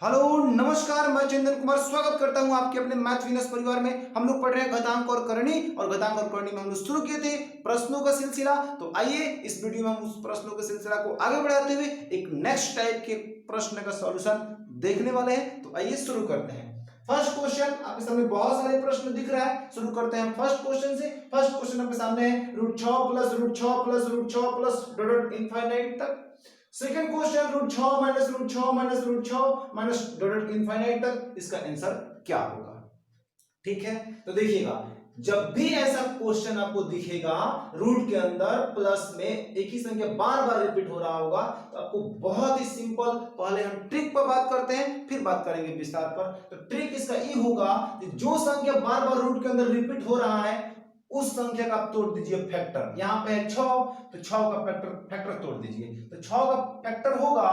Hello नमस्कार, मैं चंदन कुमार स्वागत करता हूं आपके अपने मैथ विनस परिवार में। हम लोग पढ़ रहे हैं घातांक और करणी, और घातांक और करणी में हम लोग शुरू किए थे प्रश्नों का सिलसिला। तो आइए इस वीडियो में हम उस प्रश्नों के सिलसिला को आगे बढ़ाते हुए एक नेक्स्ट टाइप के प्रश्न का सॉल्यूशन देखने वाले हैं। तो आइए शुरू करते हैं। फर्स्ट क्वेश्चन आपके सामने बहुत सारे प्रश्न दिख रहा है। शुरू करते हैं फर्स्ट क्वेश्चन से। फर्स्ट क्वेश्चन आपके सामने है √6 plus √6 plus √6 plus dot infinite तक। Second question √6 minus √6 minus √6 minus dot infinite तक। इसका आंसर क्या होगा? ठीक है, तो देखिएगा, जब भी ऐसा क्वेश्चन आपको दिखेगा रूट के अंदर प्लस में एक ही संख्या बार बार रिपीट हो रहा होगा, तो आपको बहुत ही सिंपल, पहले हम ट्रिक पर बात करते हैं फिर बात करेंगे विस्तार पर। तो ट्रिक इसका ये होगा कि जो संख्या बार बार रूट के अंदर रिपीट हो रहा है उस संख्या का आप तोड़ दीजिए फैक्टर। यहां पे है 6, तो 6 का फैक्टर तोड़ दीजिए। तो 6 का फैक्टर होगा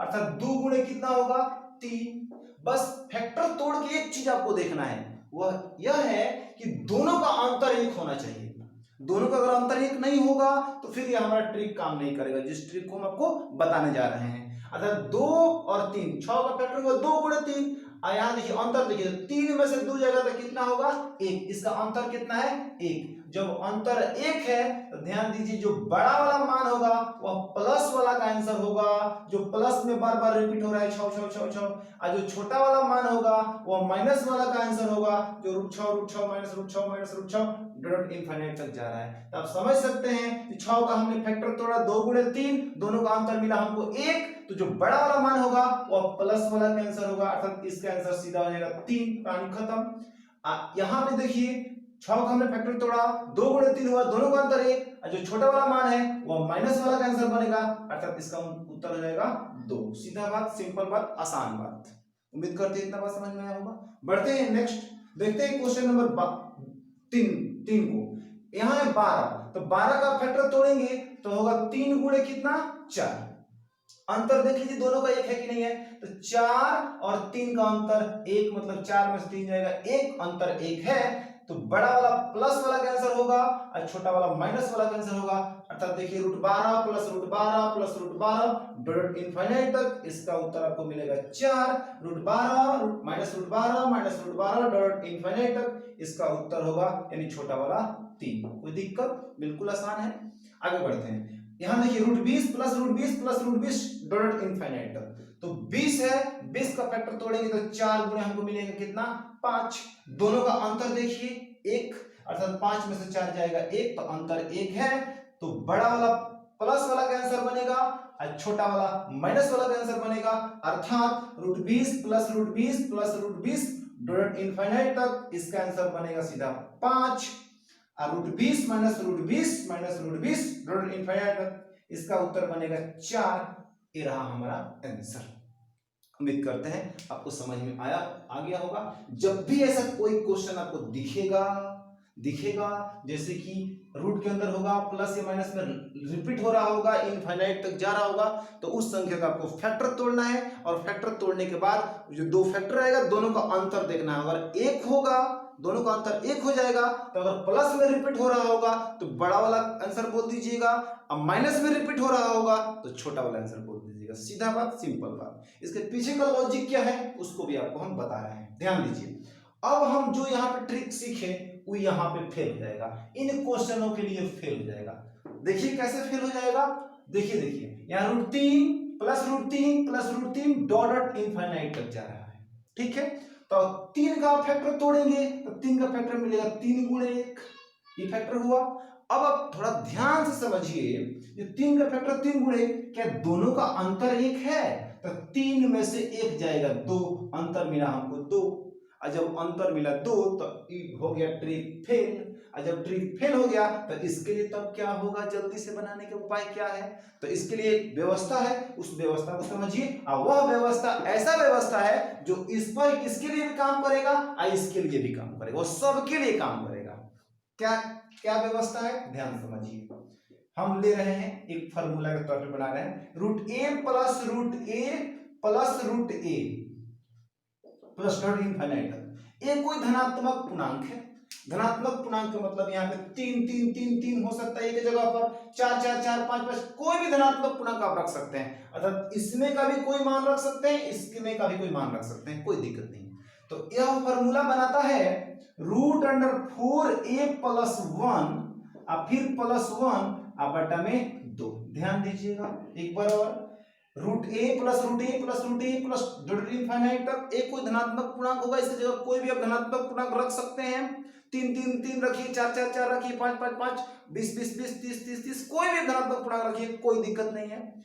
अर्थात 2 गुणे कितना होगा 3। बस फैक्टर तोड़ के एक चीज आपको देखना है, वह यह है कि दोनों का अंतर एक होना चाहिए। दोनों का अगर अंतर एक नहीं होगा तो फिर यह हमारा ट्रिक काम नहीं करेगा, जिस ट्रिक को हम आपको बताने जा रहे हैं। अर्थात 2 और 3, 6 का फैक्टर होगा 2 गुणे 3। यहां देखिए अंतर, देखिए 3 में से 2 जाएगा तो कितना होगा 1। इसका अंतर कितना है 1। जब अंतर 1 है तो ध्यान दीजिए, जो बड़ा वाला मान होगा वह प्लस वाला का आंसर होगा, जो प्लस में बार बार रिपीट हो रहा है 6 6 6 6। और जो छोटा वाला मान होगा वह माइनस वाला का आंसर होगा, जो √6 माइनस √6 माइनस √6 डॉट इनफाइनाइट तक जा रहा है। तो आप समझ सकते हैं कि 6 का हमने फैक्टर तोड़ा 2 गुणे 3, दोनों का अंतर मिला हमको 1। तो जो बड़ा वाला मान होगा वह प्लस वाला का आंसर होगा, अर्थात इसका आंसर सीधा हो जाएगा 3। कहानी खत्म। यहां पे देखिए 6 का हमने फैक्टर तोड़ा 2 गुणे 3 हुआ, दोनों का अंतर 1, और जो छोटा वाला मान है वह माइनस वाला का आंसर बनेगा, अर्थात इसका उत्तर हो जाएगा 2। सीधा बात, सिंपल बात, आसान बात। उम्मीद करते हैं इतना बात समझ में आया होगा। बढ़ते हैं नेक्स्ट, देखते हैं क्वेश्चन नंबर 3 को। यहां है 12, तो 12 का फैक्टर तोड़ेंगे तो होगा 3 गुणे कितना 4। अंतर देख लीजिए दोनों का एक है कि नहीं है, तो 4 और 3 का अंतर 1, मतलब 4 में से 3 जाएगा 1, अंतर 1 है। तो बड़ा वाला प्लस वाला का आंसर होगा और छोटा वाला माइनस वाला का आंसर होगा, अर्थात देखिए √12 प्लस √12 प्लस √12 डॉट इनफाइनाइट तक। इसका उत्तर आपको मिलेगा 4। √12 माइनस √12 माइनस √12 डॉट इनफाइनाइट तक, इसका उत्तर होगा यानी छोटा वाला 3। कोई दिक्कत? बिल्कुल आसान है। आगे बढ़ते हैं। यहां देखिए √20 प्लस √20 प्लस √20 डॉट इनफाइनाइट तक। तो 20 है, 20 का फैक्टर तोड़ेंगे तो 4 गुणे हमको मिलेगा कितना 5। दोनों का अंतर देखिए 1, अर्थात 5 में से 4 जाएगा 1, तो अंतर 1 है। तो बड़ा वाला प्लस वाला का आंसर बनेगा और छोटा वाला माइनस वाला का आंसर बनेगा, अर्थात √20 प्लस √20 प्लस √20 डॉट इनफाइनाइट तक। इसका आंसर बनेगा सीधा 5। √20 माइनस √20 माइनस √20 डॉट इनफाइनाइट तक, इसका उत्तर बनेगा 4। ये रहा हमारा आंसर। उम्मीद करते हैं आपको समझ में आ गया होगा। जब भी ऐसा कोई क्वेश्चन आपको दिखेगा जैसे कि रूट के अंदर होगा प्लस या माइनस में रिपीट हो रहा होगा, इनफाइनाइट तक जा रहा होगा, तो उस संख्या का आपको फैक्टर तोड़ना है, और फैक्टर तोड़ने के बाद जो 2 फैक्टर आएगा दोनों का अंतर देखना है। अगर 1 होगा, दोनों का अंतर 1 हो जाएगा, तो अगर प्लस में रिपीट हो रहा होगा तो बड़ा वाला आंसर बोल दीजिएगा, अब माइनस में रिपीट हो रहा होगा तो छोटा वाला आंसर बोल दीजिएगा। सीधा बात, सिंपल बात। इसके पीछे का लॉजिक क्या है उसको भी आपको हम बता रहे हैं, ध्यान दीजिए। अब हम जो यहाँ पे ट्रिक सीखे वो यहाँ पे फेल हो जाएगा, इन क्वेश्चनों के लिए फेल हो जाएगा। देखिए कैसे फेल हो जाएगा, देखिए यहाँ √3 प्लस √3 प्लस √3 डॉट इनफाइनाइट तक जा रहा है। ठीक है, तो 3 का फैक्टर तोड़ेंगे तो 3 का फैक्टर मिलेगा 3 गुणे 1, ये फैक्टर हुआ। अब आप थोड़ा ध्यान से समझिए, जो 3 का फैक्टर 3 गुणे, क्या दोनों का अंतर 1 है? तो 3 में से 1 जाएगा 2, अंतर मिला हमको 2, और जब अंतर मिला 2 तो हो गया ट्रिक फेल। और जब ट्रिक फेल हो गया तो इसके लिए तब क्या होगा, जल्दी से बनाने का उपाय क्या है? तो इसके लिए एक व्यवस्था है, उस व्यवस्था को समझिए। और वह व्यवस्था ऐसा व्यवस्था है जो इस पर इसके लिए भी काम करेगा और इसके लिए भी काम करेगा, वो सबके लिए काम करेगा। क्या व्यवस्था है, ध्यान समझिए। हम ले रहे हैं एक फार्मूला के तौर पे बना रहे हैं, √a plus √a plus √a plus dot infinite. ये कोई धनात्मक पूर्णांक है, धनात्मक पूर्णांक का मतलब यहाँ पे 3 3 3 3 हो सकता है एक जगह पर, 4 4 4 5 5, कोई भी धनात्मक पूर्णांक आप रख सकते हैं, अर्थात इसमें का भी कोई मान रख सकते हैं, इसमें का भी कोई मान रख सकते हैं, कोई दिक्कत नहीं। तो यह फॉर्मूला बनाता है √4a+1 और फिर +1 और बटा में 2। ध्यान दीजिएगा एक बार और, √a+√a+√a+ जोड़ इनफाइनाइट तक एक कोई धनात्मक पूर्णांक होगा, इसकी जगह कोई भी आप धनात्मक पूर्णांक रख सकते हैं। 3 3 3 रखिए, 4 4 4 रखिए, 5 5 5, 20 20 20, 30 30 30, कोई भी धनात्मक पूर्णांक रखिए, कोई दिक्कत नहीं है।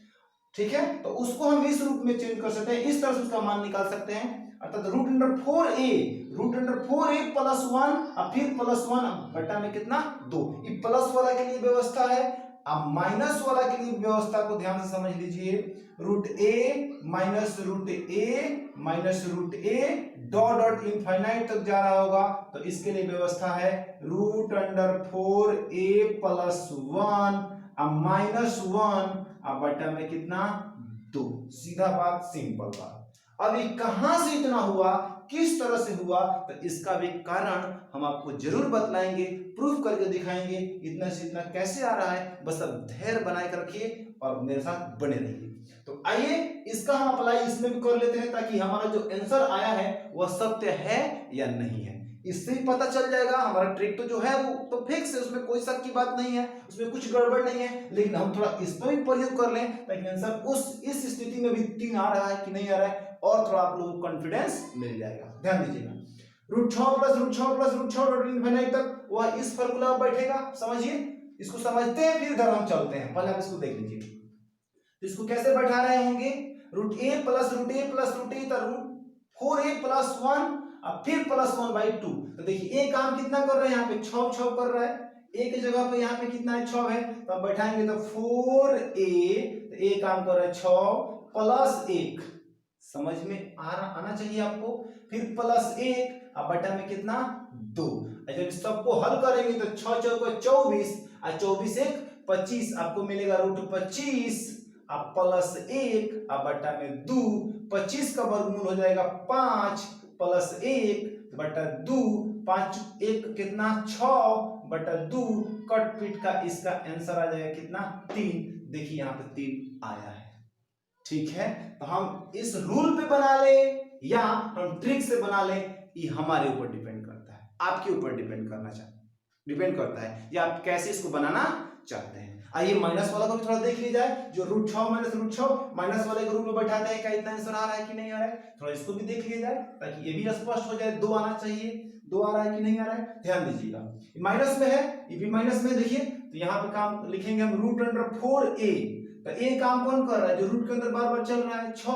ठीक है, तो उसको हम इस रूप में चेंज कर सकते हैं, इस तरह से उसका मान निकाल सकते हैं, अर्थात √4a+1 और फिर +1 बटा में कितना 2। ये प्लस वाला के लिए व्यवस्था है, अब माइनस वाला के लिए व्यवस्था को ध्यान से समझ लीजिए। √a डॉट डॉट इनफाइनाइट तक जा रहा होगा, तो इसके लिए व्यवस्था है √4a+1 -1 और बटा में कितना 2। सीधा बात, सिंपल बात। अब ये कहां से इतना हुआ, किस तरह से हुआ, तो इसका भी कारण हम आपको जरूर बतलाएंगे, प्रूफ करके दिखाएंगे। इतना से इतना कैसे आ रहा है, बस अब धैर्य बनाए कर रखिए और मेरे साथ बने रहिए। तो आइए इसका हम अप्लाई इसमें भी कर लेते हैं, ताकि हमारा जो आंसर आया है वह सत्य है या नहीं है, इससे ही पता चल जाएगा। हमारा ट्रिक तो जो है वो तो फिक्स है, उसमें कोई शक की बात नहीं है, उसमें कुछ गड़बड़ नहीं है, लेकिन हम थोड़ा इस पर भी प्रयोग कर लें ताकि आंसर इस स्थिति में भी 3 आ रहा है कि नहीं आ रहा है, और थोड़ा आप लोगों को कॉन्फिडेंस मिल जाएगा। ध्यान दीजिएगा, √6 तक वह इस फॉर्मूला में बैठेगा। समझिए, इसको समझते हैं फिर इधर हम चलते हैं, पहले आप इसको देख लीजिए। तो इसको कैसे बैठा रहे होंगे, √a+√a+√a √4a+1 और फिर +1/2। तो देखिए ए काम कितना कर रहे हैं, यहाँ पे 6 6 कर रहा है, ए की जगह पे यहाँ पे कितना है 6 है, तो अब बैठाएंगे तो 4a, तो ए काम कर रहा है 6 +1, समझ में आना चाहिए आपको, फिर +1 और बटा में कितना 2। जब सबको हल करेंगे तो 6 4 24 और 24 1 25, आपको मिलेगा √25 और +1 और बटा में 2। 25 का वर्गमूल हो जाएगा 5 +1 बटा 2, 5 1 कितना 6 बटा 2, कट पीट का इसका आंसर आ जाएगा कितना 3। देखिए यहाँ पे 3 आया है। ठीक है, तो हम इस रूल पे बना ले या हम ट्रिक से बना ले, ये हमारे ऊपर डिपेंड करता है, आपके ऊपर डिपेंड करता है, या आप कैसे इसको बनाना चाहते हैं। आइए माइनस वाला को भी थोड़ा देख लिया जाए, जो √6 -√6 माइनस वाले के रूप में बैठाते हैं, क्या इतना आंसर आ रहा है कि नहीं आ रहा है, थोड़ा इसको भी देख लिया जाए ताकि ये भी स्पष्ट हो जाए। 2 आना चाहिए, 2 आ रहा है कि नहीं आ रहा है, ध्यान दीजिएगा। माइनस में है, ये भी माइनस में, देखिए तो यहाँ पे काम लिखेंगे हम √4a, तो ए काम कौन कर रहा है, जो रूट के अंदर बार बार चल रहा है 6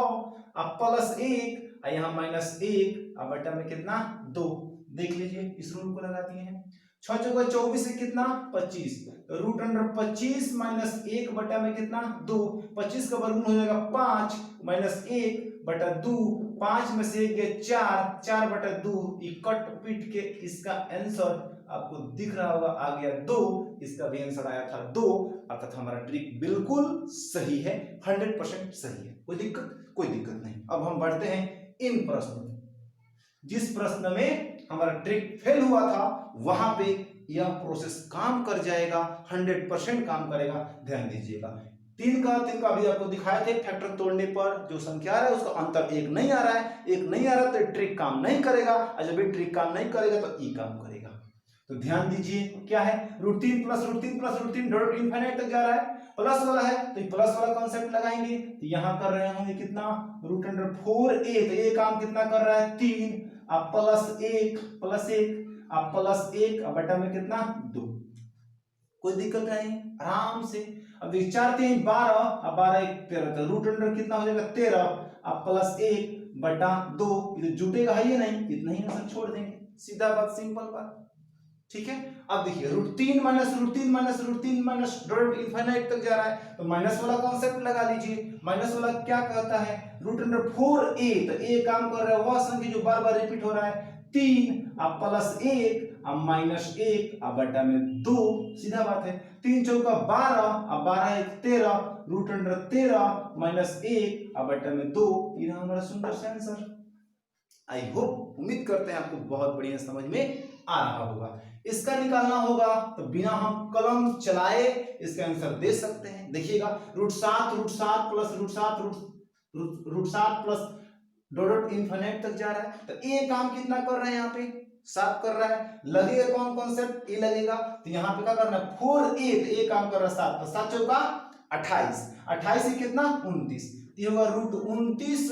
और +1 और यहाँ -1 और बटा में कितना 2। देख लीजिए, इस रूल को लगा दिए हैं, 6 चौका 24 से कितना 25, तो √25 -1 बटा में कितना 2, 25 का वर्गमूल हो जाएगा 5 -1 बटा 2, 5 में से 1 गया 4, 4 बटा 2, कट पीट के इसका आंसर आपको दिख रहा होगा, आ गया 2, इसका भी आंसर आया था 2, अर्थात हमारा ट्रिक बिल्कुल सही है, 100% सही है, कोई दिक्कत नहीं। अब हम बढ़ते हैं इन प्रश्नों में। जिस प्रश्न में हमारा ट्रिक फेल हुआ था वहां पे यह प्रोसेस काम कर जाएगा, 100% काम करेगा। ध्यान दीजिएगा, 3 का अभी आपको दिखाए थे, फैक्टर तोड़ने पर जो संख्या आ रहा है उसका अंतर 1 नहीं आ रहा है, 1 नहीं आ रहा तो ट्रिक काम नहीं करेगा, और जब ये ट्रिक काम नहीं करेगा तो ई काम करेगा। तो ध्यान दीजिए, क्या है √3 +√3 डॉट इनफाइनाइट तक जा रहा है, प्लस वाला है तो प्लस वाला कॉन्सेप्ट लगाएंगे, तो यहां कर रहे होंगे कितना √4a, तो ये काम कितना कर रहा है 3 अब +1 अब +1 अब बटा में कितना 2, कोई दिक्कत नहीं, आराम से। अब 4 3 12 अब 12 1 13, तो √अंडर कितना हो जाएगा 13 अब +1 बटा 2, ये जुटेगा है ये नहीं, इतना ही आंसर छोड़ देंगे, सीधा बात, सिंपल बात। ठीक है, अब देखिए √3 -√3 डॉट इनफाइनाइट तक जा रहा है, तो माइनस वाला कॉन्सेप्ट लगा लीजिए। माइनस वाला क्या कहता है, √4a, तो a काम कर रहा है वह संख्या जो बार बार रिपीट हो रहा है, 3 अब +1 अब -1 अब बटा में 2, सीधा बात है। 3 चौका 12 अब 12 1 13, √13 -1 अब बटा में 2, ये हमारा सुंदर सा आंसर। आई होप, उम्मीद करते हैं आपको बहुत बढ़िया समझ में आ रहा होगा। इसका निकालना होगा तो बिना हम कलम चलाए इसका आंसर दे सकते हैं। देखिएगा √7 प्लस डॉट डॉट इनफिनिट तक जा रहा है, तो ये काम कितना कर रहा है, यहाँ पे 7 कर रहा है। लगेगा कौन कॉन्सेप्ट, ये लगेगा, तो यहाँ पे क्या करना है 4a, तो ये काम कर रहा है 7, तो 7 चौका 28, 28 से कितना 29, ये होगा √29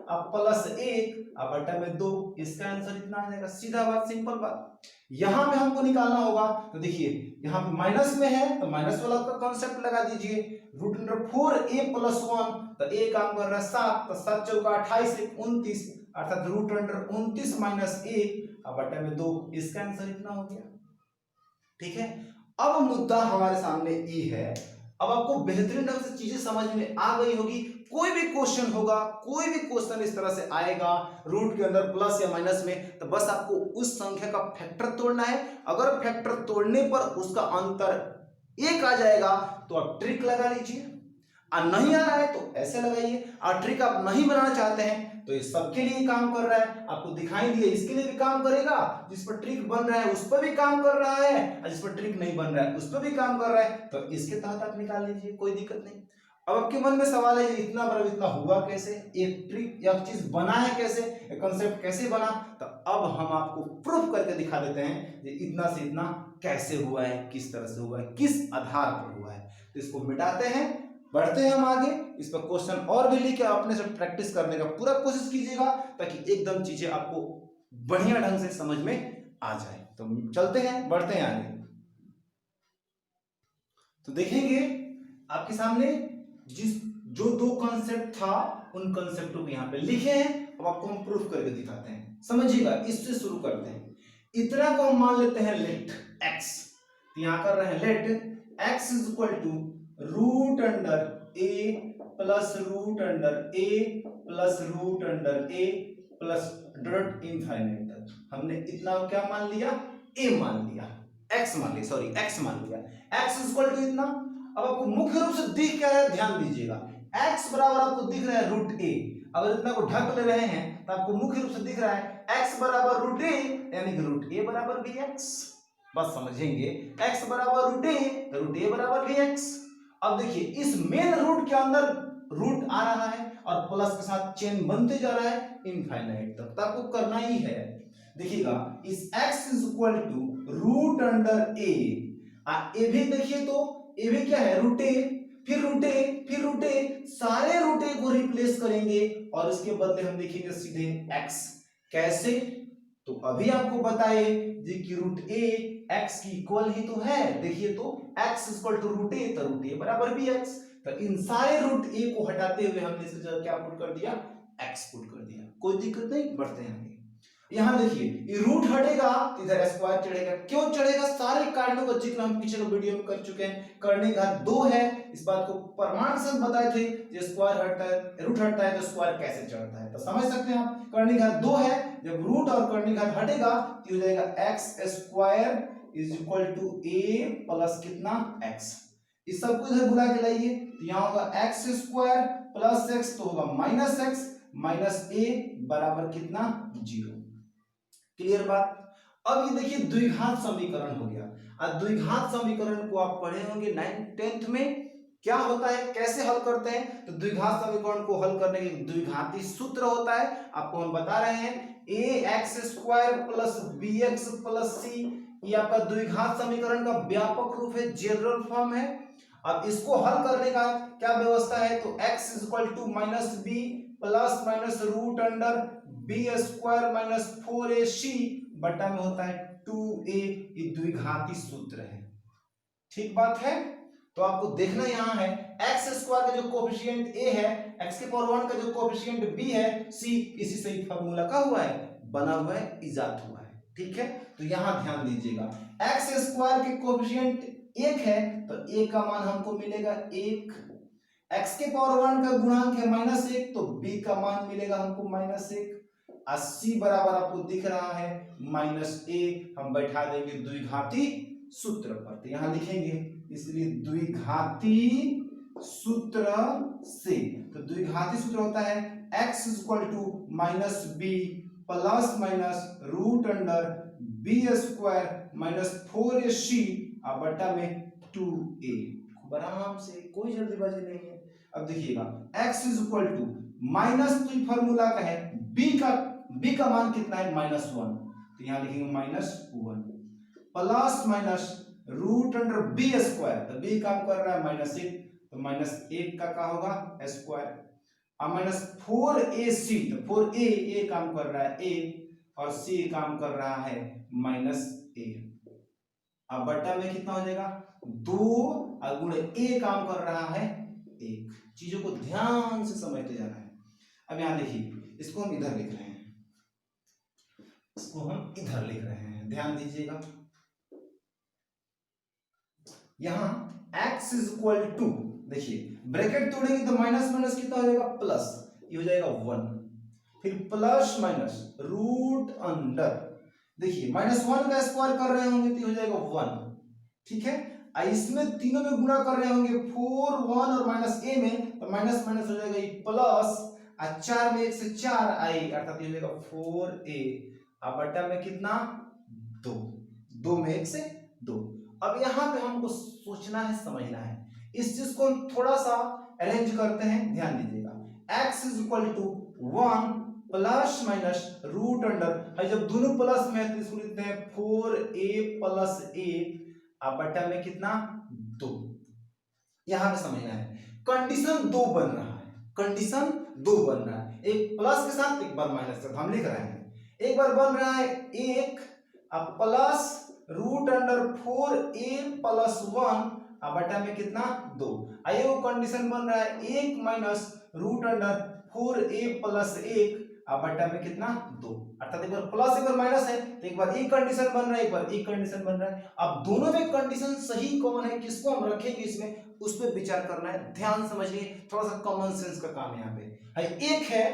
अब प्लस 1 अब बटा में 2, इसका आंसर इतना आ जाएगा। सीधा बात, सिंपल बात। यहां पे हमको निकालना होगा, तो देखिए यहाँ पे माइनस में है तो माइनस वाला का कॉन्सेप्ट लगा दीजिए, √4a + 1, तो a काम कर रहा है 7, तो 7 चौका 28 1 29, अर्थात √29 - 1 अब बटा में 2, इसका आंसर इतना हो गया। ठीक है, अब मुद्दा हमारे सामने ये है, अब आपको बेहतरीन ढंग से चीजें समझ में आ गई होगी। कोई भी क्वेश्चन होगा, कोई भी क्वेश्चन इस तरह से आएगा रूट के अंदर प्लस या माइनस में, तो बस आपको उस संख्या का फैक्टर तोड़ना है। अगर फैक्टर तोड़ने पर उसका अंतर 1 आ जाएगा तो आप ट्रिक लगा लीजिए, और नहीं आ रहा है तो ऐसे लगाइए। और ट्रिक आप नहीं बनाना चाहते हैं तो ये सबके लिए काम कर रहा है, आपको दिखाई दिए इसके लिए भी काम करेगा, जिस पर ट्रिक बन रहा है उस पर भी काम कर रहा है, और जिस पर ट्रिक नहीं बन रहा है उस पर भी काम कर रहा है, तो इसके तहत आप निकाल लीजिए, कोई दिक्कत नहीं। अब आपके मन में सवाल है इतना बड़ा इतना हुआ कैसे, एक ट्रिक या चीज बना है कैसे, एक कॉन्सेप्ट कैसे बना, तो अब हम आपको प्रूफ करके दिखा देते हैं कि इतना से इतना कैसे हुआ है, किस तरह से हुआ है, किस आधार पर हुआ है। तो इसको मिटाते हैं, बढ़ते हैं हम आगे। इस पर क्वेश्चन और भी लेके अपने से प्रैक्टिस करने का पूरा कोशिश कीजिएगा, ताकि एकदम चीजें आपको बढ़िया ढंग से समझ में आ जाए। तो चलते हैं, बढ़ते हैं आगे। तो देखेंगे आपके सामने जो 2 कॉन्सेप्ट था उन कॉन्सेप्टों को यहाँ पे लिखे हैं, अब आपको हम प्रूफ करके दिखाते हैं। समझिएगा, इससे शुरू करते हैं। इतना को हम मान लेते हैं लेट x, तो यहाँ कर रहे हैं let x = √a plus √a plus √a plus dot infinite तक। हमने इतना क्या मान लिया, a मान लिया, x मान लिया, सॉरी x मान लिया। x = इतना। अब आपको मुख्य रूप से दिख क्या है, ध्यान दीजिएगा, x बराबर आपको दिख रहा है √a। अगर इतना को ढक ले रहे हैं तो आपको मुख्य रूप से दिख रहा है x बराबर √a, यानी कि √a बराबर vx। बस समझेंगे, x बराबर √a तो √a बराबर vx। अब देखिए इस मेन रूट के अंदर रूट आ रहा है और प्लस के साथ चेन बनते जा रहा है इनफाइनाइट तक, तो आपको करना ही है। देखिएगा इस x √a, ए भी देखिए तो ए भी क्या है √a, फिर √a, सारे √a को रिप्लेस करेंगे और इसके बदले हम देखेंगे सीधे x। कैसे, तो अभी आपको बताए जी कि √a x की इक्वल ही तो है। देखिए तो x = √a, तो √a बराबर vx। तो इन सारे √a को हटाते हुए हमने इसे क्या पुट कर दिया, x पुट कर दिया, कोई दिक्कत नहीं, बढ़ते हैं आगे। यहां देखिए ये रूट हटेगा इधर स्क्वायर चढ़ेगा। क्यों चढ़ेगा, सारे कारणों का जिक्र हम पिछले वीडियो में कर चुके हैं। करने का 2 है, इस बात को प्रमाण से बताए थे, जो स्क्वायर हटता है, रूट हटता है तो स्क्वायर कैसे चढ़ता है, तो समझ सकते हैं आप। करने का 2 है, जब रूट और करने का हटेगा तो हो जाएगा x² = a प्लस कितना x। इस सब को इधर बुला के लाइए, तो यहां होगा x² प्लस x, तो होगा -x माइनस a बराबर कितना 0। क्लियर बात। अब ये देखिए द्विघात समीकरण हो गया। अब द्विघात समीकरण को आप पढ़े होंगे 9th 10th में, क्या होता है, कैसे हल करते हैं। तो द्विघात समीकरण को हल करने के द्विघाती सूत्र होता है, आपको हम बता रहे हैं ax² plus bx plus c, ये आपका द्विघात समीकरण का व्यापक रूप है, जनरल फॉर्म है। अब इसको हल करने का क्या व्यवस्था है, तो x = -b plus minus √b² - 4ac बटा में होता है 2a, ये द्विघाती सूत्र है। ठीक बात है। तो आपको देखना यहां है x² का जो कोएफिशिएंट a है, x के पावर 1 का जो कोएफिशिएंट b है c, इसी से ही फार्मूला का हुआ है, बना हुआ है, इजाद हुआ है। ठीक है, तो यहां ध्यान दीजिएगा, x² के कोएफिशिएंट 1 है तो a का मान हमको मिलेगा 1, x के पावर 1 का गुणांक है -1 तो b का मान मिलेगा हमको -1, 80 बराबर आपको दिख रहा है -a। हम बैठा देंगे द्विघाती सूत्र पर, तो यहां लिखेंगे, इसलिए द्विघाती सूत्र से, तो द्विघाती सूत्र होता है x = -b plus minus √b² B square minus 4ac बटा में 2a। खूब आराम से, कोई जल्दीबाजी नहीं है। अब देखिएगा x is equal to minus, तो फॉर्मूला का है b का मान कितना है -1, तो यहां लिखेंगे -1 plus minus root under B square, तो b काम कर रहा है -1, तो -1 का क्या होगा स्क्वायर, अब माइनस 4ac, तो 4a काम कर रहा है a और c काम कर रहा है -a। अब बटा में कितना हो जाएगा 2 और गुणे a काम कर रहा है 1। चीजों को ध्यान से समझते जाना है। अब यहां देखिए, इसको हम इधर लिख रहे हैं, इसको हम इधर लिख रहे हैं, ध्यान दीजिएगा। यहां x इज इक्वल टू, देखिए ब्रैकेट तोड़ेंगे तो माइनस माइनस कितना हो जाएगा प्लस, ये हो जाएगा 1, फिर प्लस माइनस रूट अंडर, देखिए -1 का स्क्वायर कर रहे होंगे तो हो जाएगा 1, ठीक है। इसमें तीनों में गुणा कर रहे होंगे 4 1 और -a में, तो माइनस माइनस हो जाएगा ये प्लस, 4 में 1 से 4 आई, अर्थात ये हो जाएगा 4a, अब बटा में कितना 2, 2 में 1 से 2। अब यहाँ पे हमको सोचना है, समझना है, इस चीज को हम थोड़ा सा अरेंज करते हैं, ध्यान दीजिएगा। x is equal to 1 plus minus root under, जब दोनों प्लस में है तो इसको लिखते हैं 4a प्लस 1 बटा में कितना 2। यहां पे समझना है, कंडीशन 2 बन रहा है, कंडीशन 2 बन रहा है, एक प्लस के साथ एक बार माइनस के साथ हम लिख रहे हैं। एक बार बन रहा है 1 plus root under 4a plus 1 बटा में कितना 2। आइए वो कंडीशन बन रहा है 1 minus root under 4a plus 1 बटा में कितना 2, अर्थात एक बार प्लस एक बार माइनस है, तो एक बार एक कंडीशन बन रहा है, एक बार एक कंडीशन बन रहा है। अब दोनों में कंडीशन सही कौन है, किसको हम रखेंगे इसमें, उस पर विचार करना है, ध्यान समझिए, थोड़ा सा कॉमन सेंस का काम यहाँ पे है। एक है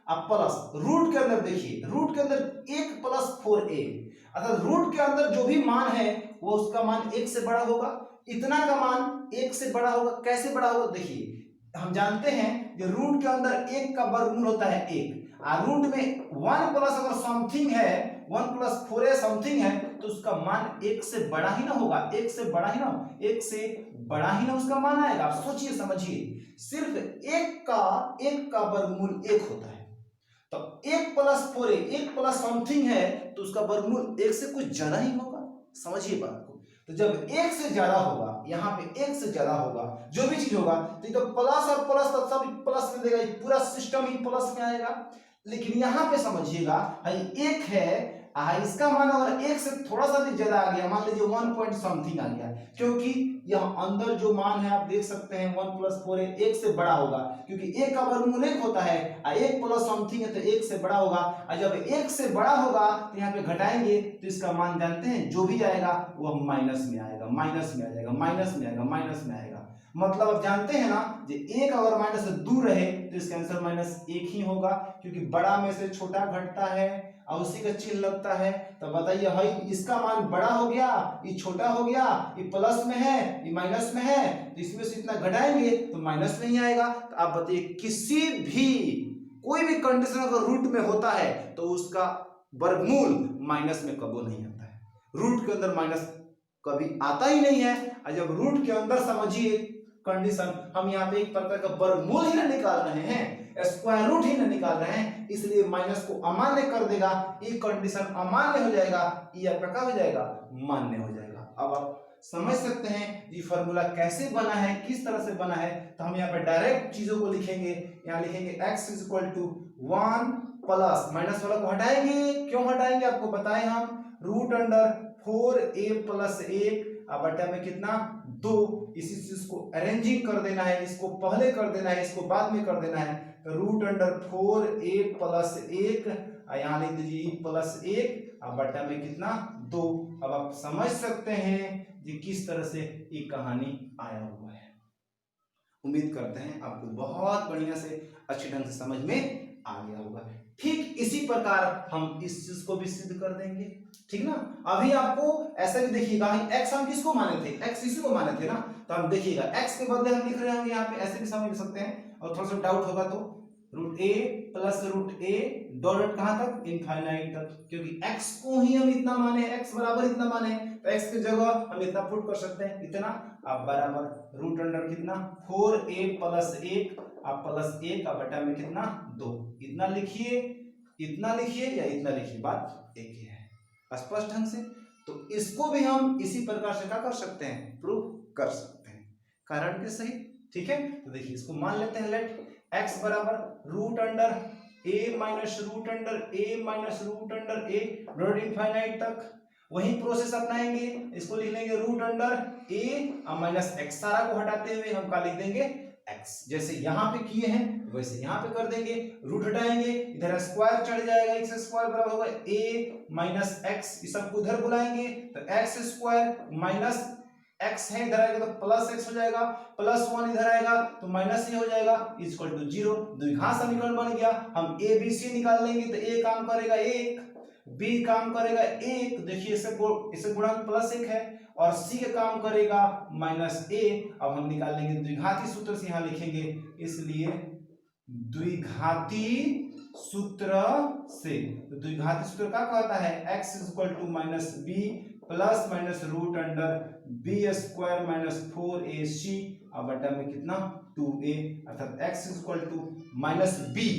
अब प्लस, रूट के अंदर देखिए, रूट के अंदर 1 प्लस 4a, अर्थात रूट के अंदर जो भी मान है वो उसका मान 1 से बड़ा होगा, इतना का मान 1 से बड़ा होगा। कैसे बड़ा होगा, देखिए हम जानते हैं कि रूट के अंदर 1 का वर्गमूल होता है 1, और रूट में 1 प्लस अगर समथिंग है, 1 प्लस 4a समथिंग है, तो उसका मान 1 से बड़ा ही ना होगा, 1 से बड़ा ही ना, 1 से बड़ा ही ना उसका मान आएगा। आप सोचिए समझिए, सिर्फ 1 का वर्गमूल 1 होता है, तो 1 प्लस 4a 1 प्लस समथिंग है, तो उसका वर्गमूल 1 से कुछ ज्यादा ही होगा, समझिए बात को। तो जब 1 से ज्यादा होगा, यहाँ पे 1 से ज्यादा होगा जो भी चीज होगा, तो प्लस और प्लस तो सब प्लस में देगा, पूरा सिस्टम ही प्लस में आएगा। लेकिन यहाँ पे समझिएगा, 1 है, इसका मान अगर 1 से थोड़ा सा भी ज्यादा आ गया, मान लीजिए 1 पॉइंट समथिंग आ गया, क्योंकि यहाँ अंदर जो मान है आप देख सकते हैं 1 प्लस 4 1 से बड़ा होगा, क्योंकि 1 का वर्गमूल 1 होता है, 1 प्लस समथिंग है तो 1 से बड़ा होगा, और जब 1 से बड़ा होगा तो यहाँ पे घटाएंगे तो इसका मान जानते हैं, जो भी आएगा वो माइनस में आएगा, माइनस में आ जाएगा, माइनस में आएगा, माइनस में आएगा। मतलब आप जानते हैं ना, जो 1 अगर माइनस से दूर रहे तो इसका आंसर -1 ही होगा, क्योंकि बड़ा में से छोटा घटता है और उसी का चिन्ह लगता है। तो बताइए भाई, इसका मान बड़ा हो गया, ये छोटा हो गया, ये प्लस में है, ये माइनस में है, तो इसमें से इतना घटाएंगे तो माइनस में ही आएगा। तो आप बताइए, किसी भी कोई भी कंडीशन अगर रूट में होता है तो उसका वर्गमूल माइनस में कभी नहीं आता है, रूट के अंदर माइनस कभी आता ही नहीं है। और जब रूट के अंदर समझिए कंडीशन, हम यहाँ पे एक प्रकार का वर्गमूल ही ना निकाल रहे हैं, स्क्वायर रूट ही ना निकाल रहे हैं, इसलिए माइनस को अमान्य कर देगा, ये कंडीशन अमान्य हो जाएगा, ये आपका क्या हो जाएगा, मान्य हो जाएगा। अब आप समझ सकते हैं ये फॉर्मूला कैसे बना है, किस तरह से बना है। तो हम यहाँ पे डायरेक्ट चीजों को लिखेंगे, यहाँ लिखेंगे x is equal to 1 plus, minus वाला को हटाएंगे, क्यों हटाएंगे आपको बताए हम, रूट अंडर 4a प्लस 1 बटा में कितना 2, इसी चीज को अरेंजिंग कर देना है, इसको पहले कर देना है, इसको बाद में कर देना है। तो रूट अंडर 4a प्लस 1, यहाँ लिख दीजिए प्लस 1 बटा में कितना 2। अब आप समझ सकते हैं कि किस तरह से ये कहानी आया हुआ है। उम्मीद करते हैं आपको बहुत बढ़िया से अच्छे ढंग से समझ में आ गया होगा। ठीक इसी प्रकार हम इस चीज को भी सिद्ध कर देंगे, ठीक ना। अभी आपको ऐसा भी देखिएगा, x हम किसको माने थे, x इसी को माने थे ना, तो हम देखिएगा x के बदले हम लिख रहे होंगे यहाँ पे, ऐसे भी समझ सकते हैं, और थोड़ा सा डाउट होगा तो root a plus root a dot कहां तक, इनफाइनाइट तक, क्योंकि x को ही हम इतना माने हैं, x बराबर इतना माने हैं, तो x की जगह हम इतना पुट कर सकते हैं, इतना। अब बराबर रूट अंडर कितना 4a प्लस 1 अब प्लस 1 अब बटा में कितना 2, इतना लिखिए, इतना लिखिए या इतना लिखिए, बात एक ही है, स्पष्ट ढंग से। तो इसको भी हम इसी प्रकार से क्या कर सकते हैं, प्रूव कर सकते हैं, कारण के सही, ठीक है। तो देखिए इसको मान लेते हैं, लेट x बराबर root under a minus root under a minus root under a dot infinite तक, वही प्रोसेस अपनाएंगे, इसको लिख लेंगे root under a minus x, सारा को हटाते हुए हम क्या लिख देंगे x, जैसे यहाँ पे किए हैं वैसे यहाँ पे कर देंगे, रूट हटाएंगे, इधर स्क्वायर चढ़ जाएगा, x स्क्वायर बराबर होगा a माइनस x, इस सबको उधर बुलाएंगे तो x स्क्वायर माइनस x है, इधर आएगा तो प्लस x हो जाएगा, प्लस 1 इधर आएगा तो माइनस ये हो जाएगा, इक्वल टू 0, द्विघात समीकरण बन गया। हम a b c निकाल लेंगे तो a काम करेगा 1, b काम करेगा 1, देखिए इसे गुणक प्लस 1 है, और c का काम करेगा माइनस a। अब हम निकाल लेंगे द्विघाती सूत्र से, यहाँ लिखेंगे, इसलिए द्विघाती सूत्र से, तो द्विघाती सूत्र क्या कहता है, x equal to minus B plus minus root under B square minus 4ac अब बटा में कितना 2a, अर्थात x equal to minus B,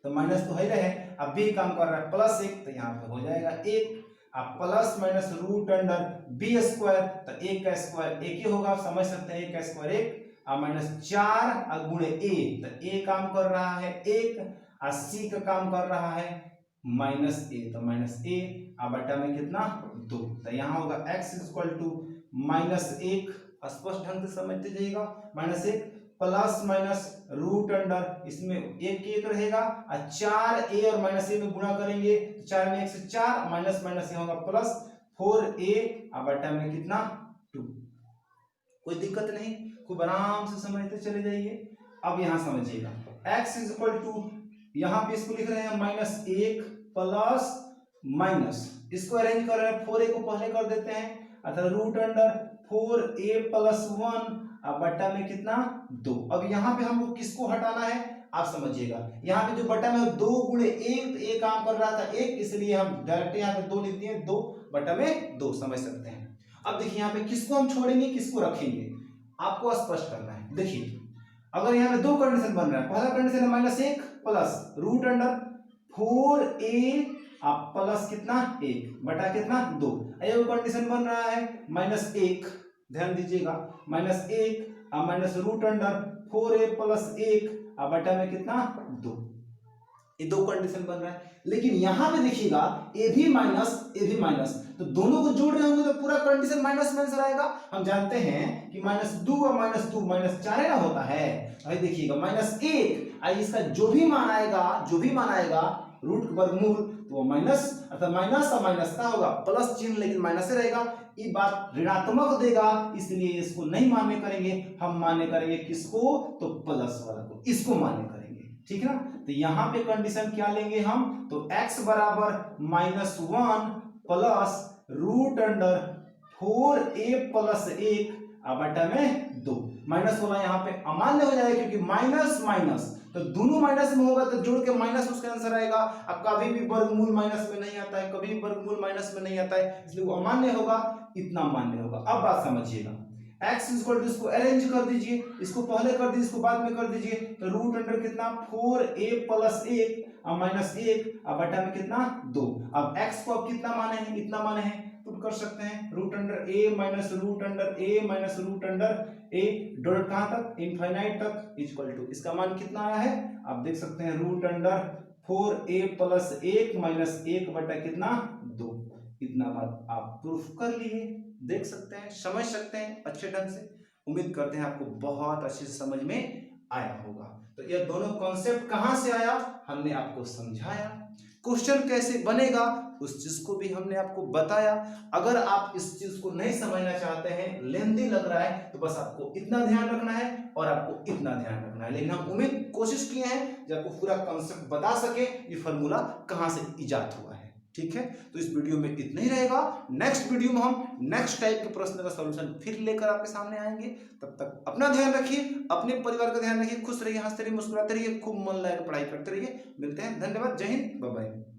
तो माइनस तो है रहे, अब b काम कर रहा है प्लस 1, तो यहाँ पे हो जाएगा 1, अब plus minus root under B square, तो 1 का स्क्वायर 1 ही होगा, आप समझ सकते हैं, 1 का स्क्वायर 1, अब माइनस 4 गुणे a, तो a काम कर रहा है 1, और c का काम कर रहा है माइनस a, तो माइनस a अब बटा में कितना 2, तो यहाँ होगा x इक्वल टू माइनस 1, स्पष्ट ढंग से समझते जाइएगा, minus 1 plus minus root under, इसमें 1 रहेगा, और 4a और माइनस a में गुणा करेंगे, 4 में 1 से 4, माइनस माइनस ये होगा प्लस 4a अब बटा में कितना 2, कोई दिक्कत नहीं, खूब आराम से समझते चले जाइए। अब यहाँ समझिएगा x इक्वल टू, यहाँ पे इसको लिख रहे हैं माइनस 1 प्लस माइनस, इसको अरेंज कर रहे हैं, 4a को पहले कर देते हैं, अर्थात रूट अंडर 4a प्लस 1 अब बटा में कितना 2। अब यहाँ पे हमको किसको हटाना है आप समझिएगा, यहाँ पे जो बटा में 2 गुणे 1, तो a काम कर रहा था 1, इसलिए हम डायरेक्ट यहाँ पे 2 लिख दिए, 2 बटा में 2, समझ सकते हैं। अब देखिए यहाँ पे किसको हम छोड़ेंगे किसको रखेंगे, आपको स्पष्ट करना है। देखिए अगर यहाँ पे 2 कंडीशन बन रहा है, पहला कंडीशन है minus 1 plus root under 4a आप प्लस कितना 1 बटा कितना 2, ये कंडीशन बन रहा है माइनस 1, ध्यान दीजिएगा, माइनस 1 अब minus root under 4a plus 1 अब बटा में कितना 2, ये 2 कंडीशन बन रहा है। लेकिन यहाँ पे देखिएगा a भी माइनस, तो दोनों को जोड़ रहे होंगे तो पूरा कंडीशन माइनस माइनस रहेगा। हम जानते हैं कि माइनस 2 और माइनस 2 माइनस 4 ना होता है, भाई देखिएगा माइनस 1, इसका जो भी मान आएगा रूट वर्गमूल, तो वो माइनस, अर्थात माइनस और माइनस का होगा प्लस चिन्ह, लेकिन माइनस से रहेगा, ये बात ऋणात्मक देगा, इसलिए इसको नहीं मान्य करेंगे, हम मान्य करेंगे किसको, तो प्लस वाला को, इसको मान्य करेंगे, ठीक है ना। तो यहाँ पे कंडीशन क्या लेंगे हम, तो x बराबर minus 1 plus root under 4a plus 1 अब बटा में 2, माइनस वाला यहाँ पे अमान्य हो जाएगा, क्योंकि माइनस माइनस तो दोनों माइनस में होगा, तो जोड़ के माइनस उसका आंसर आएगा। अब कभी भी वर्गमूल माइनस में नहीं आता है, कभी भी वर्गमूल माइनस में नहीं आता है, इसलिए वो अमान्य होगा, इतना मान्य होगा। अब बात समझिएगा, x इक्वल टू, इसको अरेंज कर दीजिए, इसको पहले कर दीजिए, इसको बाद में कर दीजिए, तो रूट अंडर कितना 4a प्लस 1 अब माइनस 1 अब बटा में कितना 2। अब x को अब कितना माने हैं, इतना माने हैं, पुट कर सकते हैं, root under a minus root under a dot कहां तक, इनफाइनाइट तक, इक्वल टू, इसका मान कितना आया है आप देख सकते हैं, root under 4a plus 1 minus 1 बटा कितना 2, इतना बात आप प्रूफ कर लिए, देख सकते हैं, समझ सकते हैं अच्छे ढंग से। उम्मीद करते हैं आपको बहुत अच्छे से समझ में आया होगा। तो ये दोनों कॉन्सेप्ट कहां से आया हमने आपको समझाया, क्वेश्चन कैसे बनेगा उस चीज को भी हमने आपको बताया। अगर आप इस चीज को नहीं समझना चाहते हैं, लेंदी लग रहा है, तो बस आपको इतना ध्यान रखना है और आपको इतना ध्यान रखना है, लेकिन हम कोशिश किए हैं कि आपको पूरा कॉन्सेप्ट बता सके ये फॉर्मूला कहां से इजाद हुआ है। ठीक है, तो इस वीडियो में इतना ही रहेगा। नेक्स्ट वीडियो में हम नेक्स्ट टाइप के प्रश्न का सॉल्यूशन फिर लेकर आपके सामने आएंगे। तब तक अपना ध्यान रखिए, अपने परिवार का ध्यान रखिए, खुश रहिए, हंसते रहिए, मुस्कुराते रहिए, खूब मन लगा पढ़ाई करते रहिए। मिलते हैं, धन्यवाद, जय हिंद, बाय बाय।